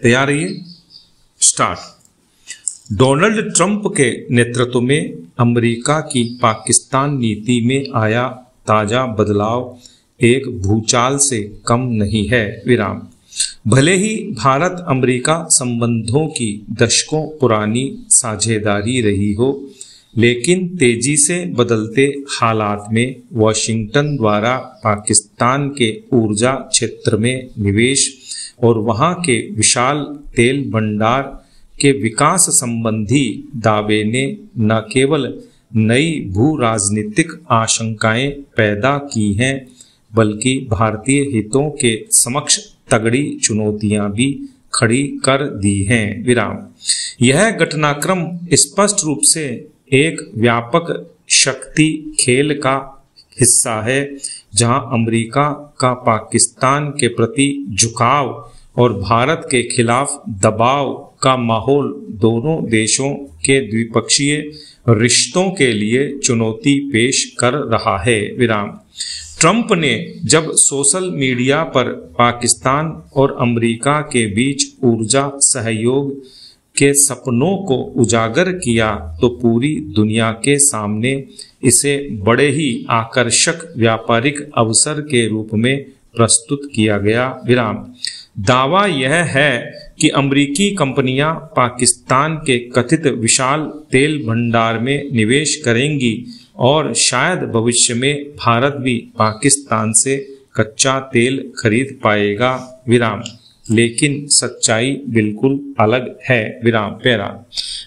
तैयार रहिए, start. Donald Trump के नेतृत्व में अमेरिका की पाकिस्तान नीति में आया ताजा बदलाव एक भूचाल से कम नहीं है, विराम। भले ही भारत अमेरिका संबंधों की दशकों पुरानी साझेदारी रही हो, लेकिन तेजी से बदलते हालात में वॉशिंगटन द्वारा पाकिस्तान के ऊर्जा क्षेत्र में निवेश और वहां के विशाल तेल भंडार के विकास संबंधी दावे ने न केवल नई भू राजनीतिक आशंकाएं पैदा की हैं, बल्कि भारतीय हितों के समक्ष तगड़ी चुनौतियां भी खड़ी कर दी हैं, विराम। यह घटनाक्रम स्पष्ट रूप से एक व्यापक शक्ति खेल का हिस्सा है, जहां अमेरिका का पाकिस्तान के प्रति झुकाव और भारत के खिलाफ दबाव का माहौल दोनों देशों के द्विपक्षीय रिश्तों के लिए चुनौती पेश कर रहा है, विराम। ट्रंप ने जब सोशल मीडिया पर पाकिस्तान और अमेरिका के बीच ऊर्जा सहयोग के सपनों को उजागर किया तो पूरी दुनिया के सामने इसे बड़े ही आकर्षक व्यापारिक अवसर के रूप में प्रस्तुत किया गया, विराम। दावा यह है कि अमेरिकी कंपनियां पाकिस्तान के कथित विशाल तेल भंडार में निवेश करेंगी और शायद भविष्य में भारत भी पाकिस्तान से कच्चा तेल खरीद पाएगा, विराम। लेकिन सच्चाई बिल्कुल अलग है, विराम। पैरा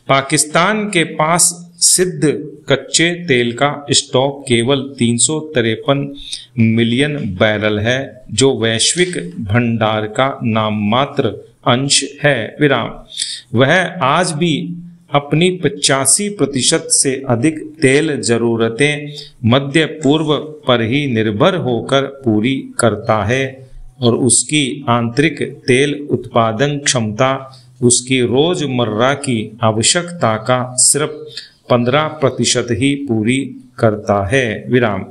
पाकिस्तान के पास सिद्ध कच्चे तेल का स्टॉक केवल 353 मिलियन बैरल है, जो वैश्विक भंडार का नाममात्र अंश है, विराम। वह आज भी अपनी 85% से अधिक तेल जरूरतें मध्य पूर्व पर ही निर्भर होकर पूरी करता है और उसकी आंतरिक तेल उत्पादन क्षमता उसकी रोजमर्रा की आवश्यकता का सिर्फ 15% ही पूरी करता है, विराम।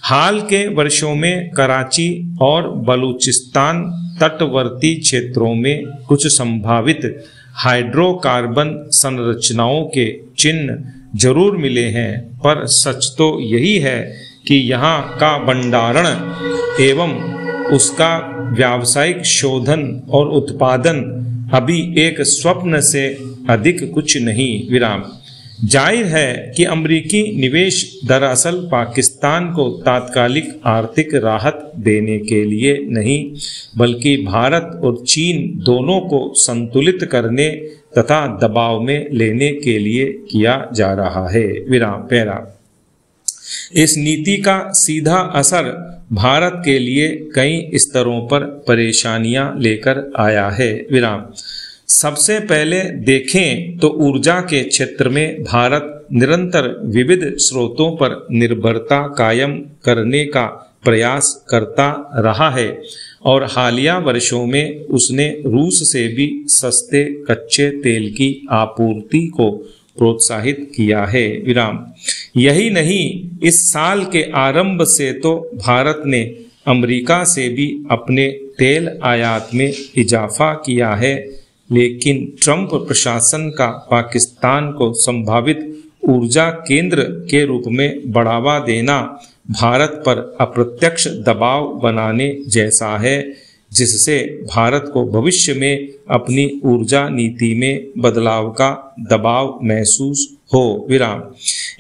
हाल के वर्षों में कराची और बलूचिस्तान तटवर्ती क्षेत्रों में कुछ संभावित हाइड्रोकार्बन संरचनाओं के चिन्ह जरूर मिले हैं, पर सच तो यही है कि यहाँ का भंडारण एवं उसका व्यावसायिक शोधन और उत्पादन अभी एक स्वप्न से अधिक कुछ नहीं, विराम। जाहिर है कि अमेरिकी निवेश दरअसल पाकिस्तान को तात्कालिक आर्थिक राहत देने के लिए नहीं, बल्कि भारत और चीन दोनों को संतुलित करने तथा दबाव में लेने के लिए किया जा रहा है, विराम। पैरा इस नीति का सीधा असर भारत के लिए कई स्तरों पर परेशानियां लेकर आया है, विराम। सबसे पहले देखें तो ऊर्जा के क्षेत्र में भारत निरंतर विविध स्रोतों पर निर्भरता कायम करने का प्रयास करता रहा है और हालिया वर्षों में उसने रूस से भी सस्ते कच्चे तेल की आपूर्ति को प्रोत्साहित किया है, विराम। यही नहीं, इस साल के आरंभ से तो भारत ने अमेरिका से भी अपने तेल आयात में इजाफा किया है, लेकिन ट्रंप प्रशासन का पाकिस्तान को संभावित ऊर्जा केंद्र के रूप में बढ़ावा देना भारत पर अप्रत्यक्ष दबाव बनाने जैसा है, जिससे भारत को भविष्य में अपनी ऊर्जा नीति में बदलाव का दबाव महसूस हो, विराम।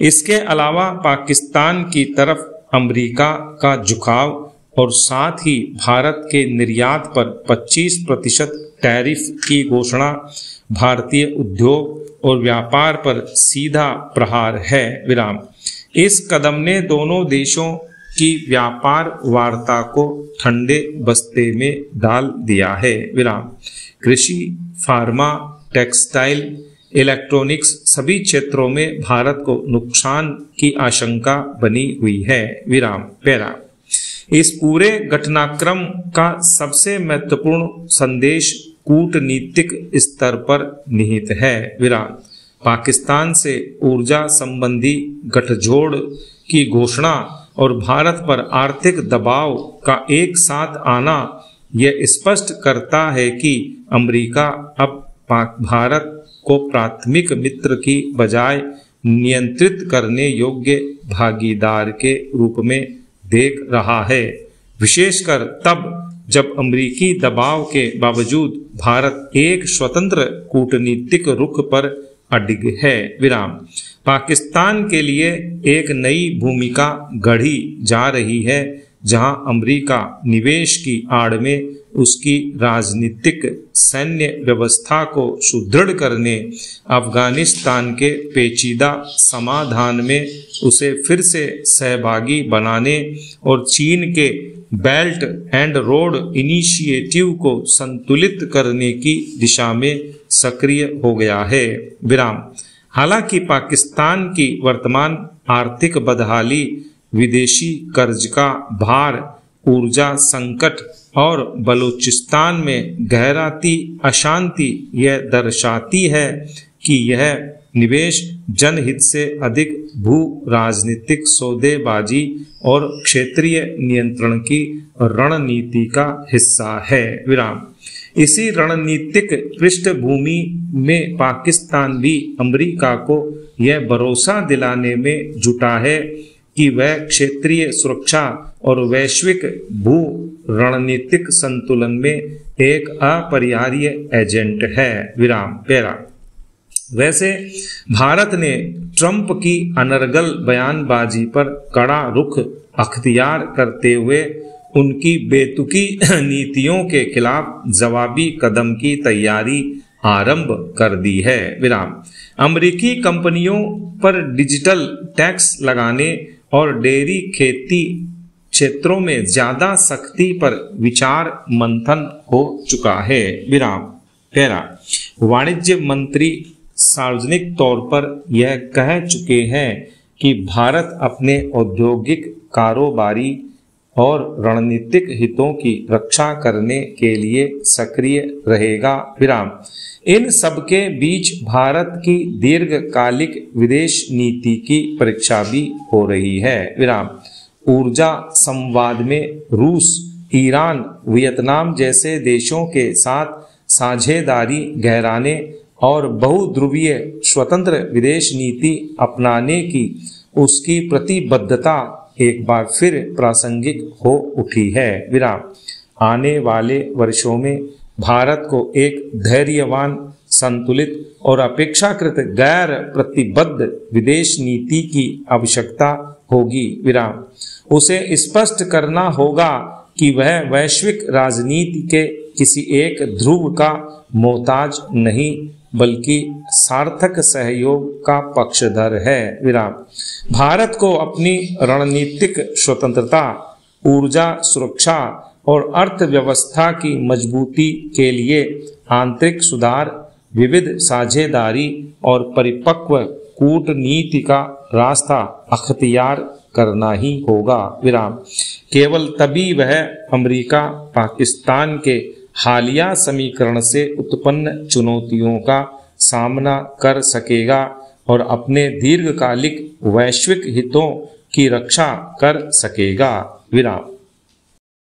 इसके अलावा पाकिस्तान की तरफ अमेरिका का झुकाव और साथ ही भारत के निर्यात पर 25% टैरिफ की घोषणा भारतीय उद्योग और व्यापार पर सीधा प्रहार है, विराम। इस कदम ने दोनों देशों की व्यापार वार्ता को ठंडे बस्ते में डाल दिया है, विराम। कृषि, फार्मा, टेक्सटाइल, इलेक्ट्रॉनिक्स सभी क्षेत्रों में भारत को नुकसान की आशंका बनी हुई है, विराम। पैरा इस पूरे घटनाक्रम का सबसे महत्वपूर्ण संदेश कूटनीतिक स्तर पर निहित है, विराम। पाकिस्तान से ऊर्जा संबंधी गठजोड़ की घोषणा और भारत पर आर्थिक दबाव का एक साथ आना, यह स्पष्ट करता है कि अमेरिका अब भारत को प्राथमिक मित्र की बजाय नियंत्रित करने योग्य भागीदार के रूप में देख रहा है, विशेषकर तब जब अमेरिकी दबाव के बावजूद भारत एक स्वतंत्र कूटनीतिक रुख पर अडिग है। विराम। पाकिस्तान के लिए एक नई भूमिका गढ़ी जा रही है, जहां अमेरिका निवेश की आड़ में उसकी राजनीतिक सैन्य व्यवस्था को सुदृढ़ करने, अफगानिस्तान के पेचीदा समाधान में उसे फिर से सहभागी बनाने और चीन के बेल्ट एंड रोड इनिशिएटिव को संतुलित करने की दिशा में सक्रिय हो गया है। विराम। हालांकि पाकिस्तान की वर्तमान आर्थिक बदहाली, विदेशी कर्ज का भार, ऊर्जा संकट और बलूचिस्तान में गहराती अशांति यह दर्शाती है कि यह निवेश जनहित से अधिक भू राजनीतिक सौदेबाजी और क्षेत्रीय नियंत्रण की रणनीति का हिस्सा है। विराम। इसी रणनीतिक पृष्ठभूमि में पाकिस्तान भी अमेरिका को यह भरोसा दिलाने में जुटा है कि वह क्षेत्रीय सुरक्षा और वैश्विक भू रणनीतिक संतुलन में एक अपरिहार्य एजेंट है। विराम। पैरा। वैसे भारत ने ट्रंप की अनर्गल बयानबाजी पर कड़ा रुख अख्तियार करते हुए उनकी बेतुकी नीतियों के खिलाफ जवाबी कदम की तैयारी आरंभ कर दी है। विराम। अमेरिकी कंपनियों पर डिजिटल टैक्स लगाने और डेयरी खेती क्षेत्रों में ज्यादा सख्ती पर विचार मंथन हो चुका है। विराम। पैरा। वाणिज्य मंत्री सार्वजनिक तौर पर यह कह चुके हैं कि भारत अपने औद्योगिक, कारोबारी और रणनीतिक हितों की रक्षा करने के लिए सक्रिय रहेगा। विराम। इन सबके बीच भारत की दीर्घकालिक विदेश नीति की परीक्षा भी हो रही है। विराम। ऊर्जा संवाद में रूस, ईरान, वियतनाम जैसे देशों के साथ साझेदारी गहराने और बहुध्रुवीय स्वतंत्र विदेश नीति अपनाने की उसकी प्रतिबद्धता एक बार फिर प्रासंगिक हो उठी है। विराम। आने वाले वर्षों में भारत को एक धैर्यवान, संतुलित और अपेक्षाकृत गैर प्रतिबद्ध विदेश नीति की आवश्यकता होगी। विराम। उसे स्पष्ट करना होगा कि वह वैश्विक राजनीति के किसी एक ध्रुव का मोहताज नहीं, बल्कि सार्थक सहयोग का पक्षधर है। विराम। भारत को अपनी रणनीतिक स्वतंत्रता, ऊर्जा सुरक्षा और अर्थव्यवस्था की मजबूती के लिए आंतरिक सुधार, विविध साझेदारी और परिपक्व कूटनीति का रास्ता अख्तियार करना ही होगा। विराम। केवल तभी वह अमेरिका पाकिस्तान के हालिया समीकरण से उत्पन्न चुनौतियों का सामना कर सकेगा और अपने दीर्घकालिक वैश्विक हितों की रक्षा कर सकेगा। विराम।